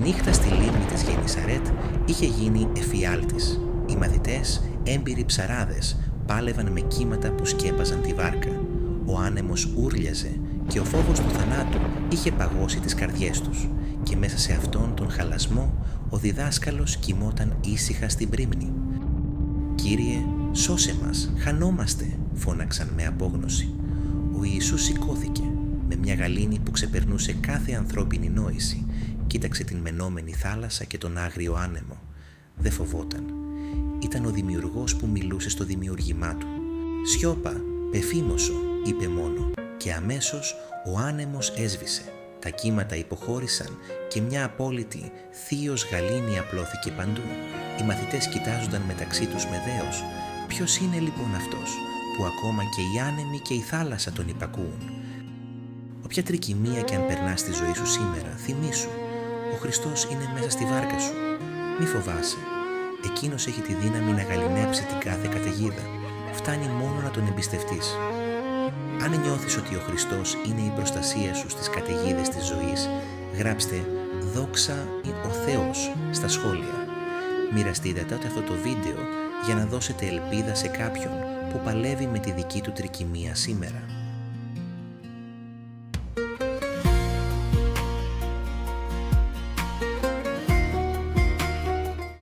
νύχτα στη λίμνη της Γενισαρέτ είχε γίνει εφιάλτης. Οι μαθητές, έμπειροι ψαράδες, πάλευαν με κύματα που σκέπαζαν τη βάρκα. Ο άνεμος ούρλιαζε και ο φόβος του θανάτου είχε παγώσει τις καρδιές τους, και μέσα σε αυτόν τον χαλασμό ο διδάσκαλος κοιμόταν ήσυχα στην πρίμνη. «Κύριε, σώσε μας, χανόμαστε», φώναξαν με απόγνωση. Ο Ιησούς σηκώθηκε με μια γαλήνη που ξεπερνούσε κάθε ανθρώπινη νόηση. Κοίταξε την μενόμενη θάλασσα και τον άγριο άνεμο. Δεν φοβόταν. Ήταν ο Δημιουργός που μιλούσε στο δημιούργημά του. «Σιώπα, πεφήμωσο», είπε μόνο, και αμέσως ο άνεμος έσβησε. Τα κύματα υποχώρησαν και μια απόλυτη θείος γαλήνη απλώθηκε παντού. Οι μαθητές κοιτάζονταν μεταξύ τους με δέος. Ποιος είναι λοιπόν αυτός που ακόμα και οι άνεμοι και η θάλασσα τον υπακούουν? Όποια τρικυμία και αν περνάς στη ζωή σου σήμερα, θυμήσου, ο Χριστός είναι μέσα στη βάρκα σου. Μη φοβάσαι. Εκείνος έχει τη δύναμη να γαληνέψει την κάθε καταιγίδα. Φτάνει μόνο να τον εμπιστευτείς. Αν νιώθεις ότι ο Χριστός είναι η προστασία σου στις καταιγίδες της ζωής, γράψτε «Δόξα ο Θεός» στα σχόλια. Μοιραστείτε τότε αυτό το βίντεο για να δώσετε ελπίδα σε κάποιον που παλεύει με τη δική του τρικυμία σήμερα.